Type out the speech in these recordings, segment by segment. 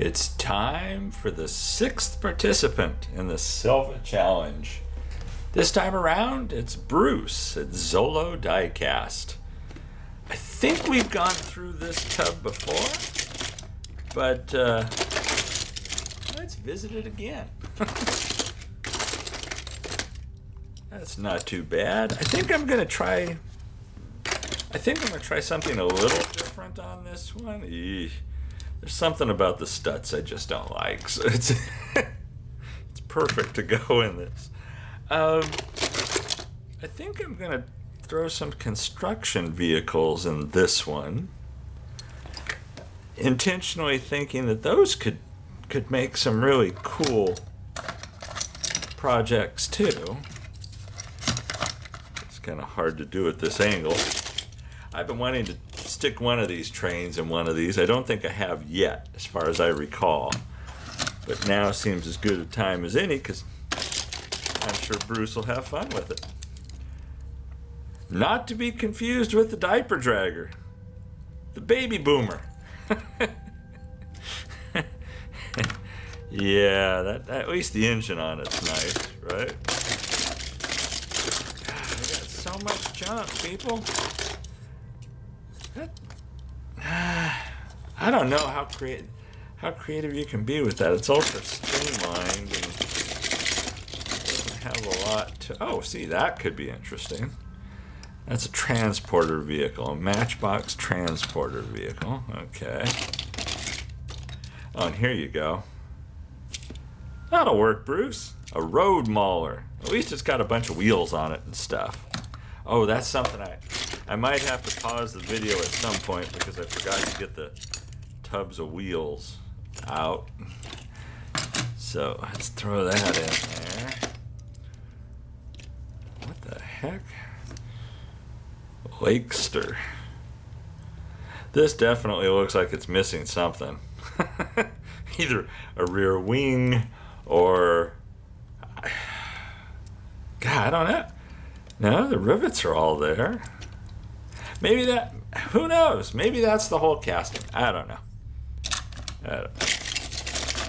It's time for the 6th participant in the Silva challenge. This time around, it's Bruce at Zollo Diecast. I think we've gone through this tub before, but let's visit it again. That's not too bad. I think I'm gonna try something a little different on this one. Eesh. There's something about the struts I just don't like, so it's it's perfect to go in this. I think I'm gonna throw some construction vehicles in this one, intentionally thinking that those could make some really cool projects too. It's kind of hard to do at this angle. I've been wanting to stick one of these trains in one of these. I don't think I have yet, as far as I recall. But now seems as good a time as any, because I'm sure Bruce will have fun with it. Not to be confused with the diaper dragger. The baby boomer. Yeah, that at least the engine on it's nice, right? God, I got so much junk, people. I don't know how creative you can be with that. It's ultra streamlined and doesn't have a lot to. Oh, see, that could be interesting. That's a transporter vehicle, a matchbox transporter vehicle. Okay. Oh, and here you go. That'll work, Bruce. A road mauler. At least it's got a bunch of wheels on it and stuff. Oh, that's something I might have to pause the video at some point because I forgot to get the tubs of wheels out. So let's throw that in there. What the heck? Lakester. This definitely looks like it's missing something. Either a rear wing or... God, I don't know. No, the rivets are all there. Maybe that, who knows? Maybe that's the whole casting. I don't know.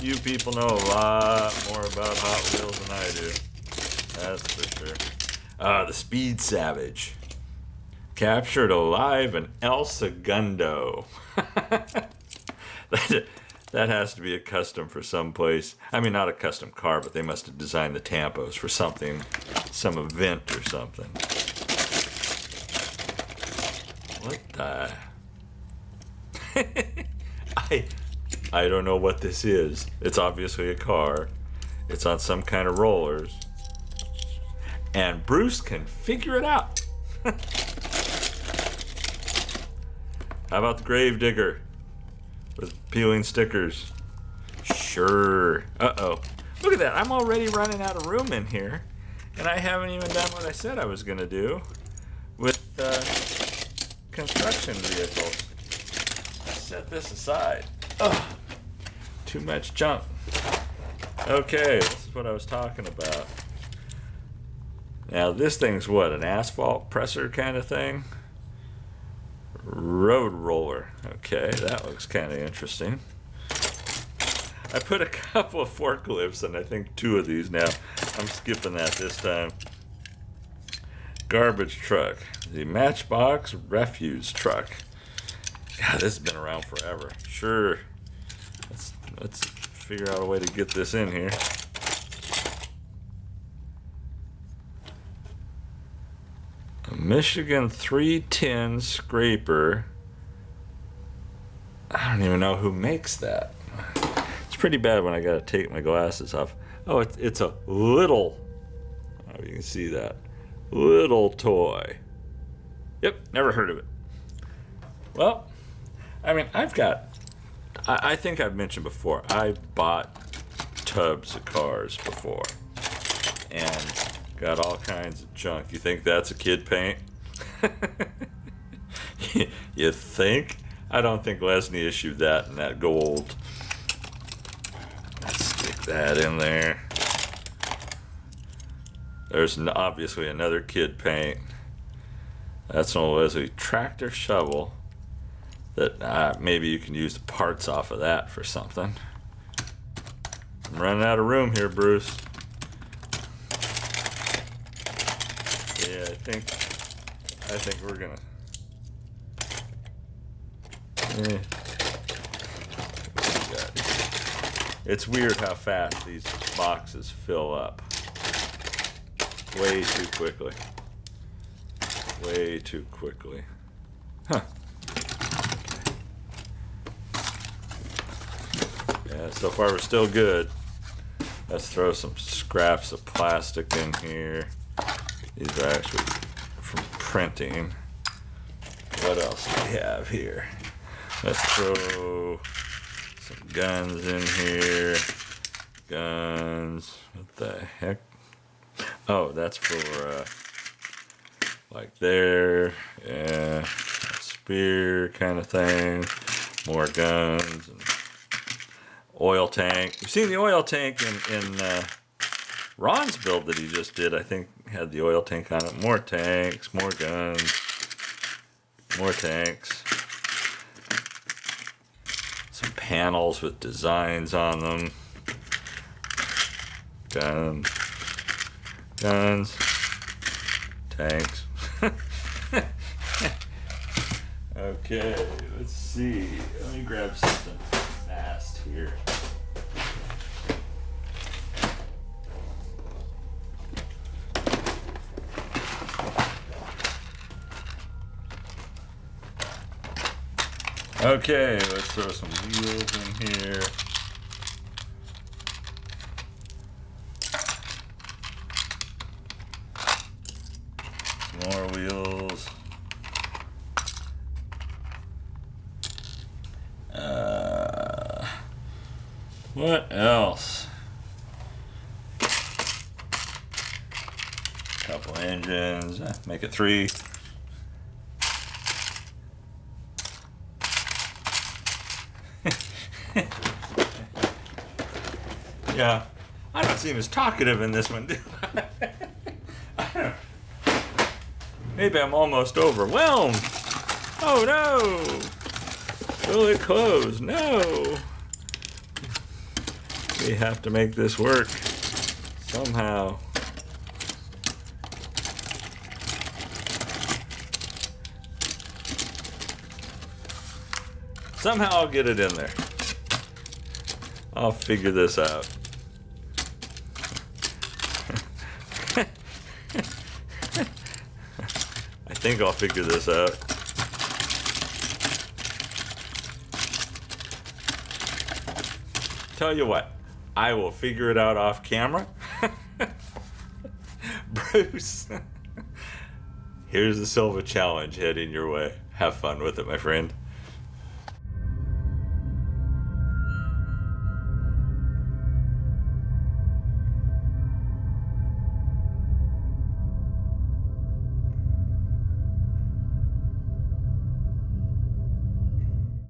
You people know a lot more about Hot Wheels than I do. That's for sure. The Speed Savage. Captured alive in El Segundo. That has to be a custom for some place. I mean, not a custom car, but they must have designed the tampos for something, some event or something. What the? I don't know what this is. It's obviously a car. It's on some kind of rollers. And Bruce can figure it out. How about the Gravedigger with peeling stickers? Sure. Uh-oh. Look at that. I'm already running out of room in here. And I haven't even done what I said I was going to do with construction vehicles. Let's set this aside. Oh, too much junk. Okay, this is what I was talking about. Now this thing's what, an asphalt presser kind of thing? Road roller. Okay, that looks kind of interesting. I put a couple of forklifts and I think 2 of these now. I'm skipping that this time. Garbage truck. The Matchbox refuse truck. God, this has been around forever. Sure. Let's figure out a way to get this in here. A Michigan 310 scraper. I don't even know who makes that. It's pretty bad when I gotta take my glasses off. Oh, it's a little, oh, you can see that. Little toy. Yep, never heard of it. Well, I mean, I think I've mentioned before, I bought tubs of cars before and got all kinds of junk. You think that's a kid paint? You think? I don't think Lesney issued that in that gold. Let's stick that in there. There's obviously another kid paint. That's an old Leslie tractor shovel that maybe you can use the parts off of that for something. I'm running out of room here, Bruce. Yeah, I think we're gonna. It's weird how fast these boxes fill up. Way too quickly. Way too quickly. Huh. Yeah, so far we're still good. Let's throw some scraps of plastic in here. These are actually from printing. What else do we have here? Let's throw some guns in here. Guns. What the heck? Oh, that's for like there. Yeah. A spear kind of thing. More guns. And oil tank. You've seen the oil tank in Ron's build that he just did. I think had the oil tank on it. More tanks. More guns. More tanks. Some panels with designs on them. Guns. Guns. Tanks. Okay, let's see. Let me grab something fast here. Okay, let's throw some wheels in here. More wheels. What else? Couple engines. Make it 3. Yeah, I don't seem as talkative in this one, do I? Maybe I'm almost overwhelmed. Oh no! Will it close? No! We have to make this work somehow. Somehow I'll get it in there. I'll figure this out. I think I'll figure this out. Tell you what, I will figure it out off camera. Bruce, here's the Silva challenge heading your way. Have fun with it, my friend.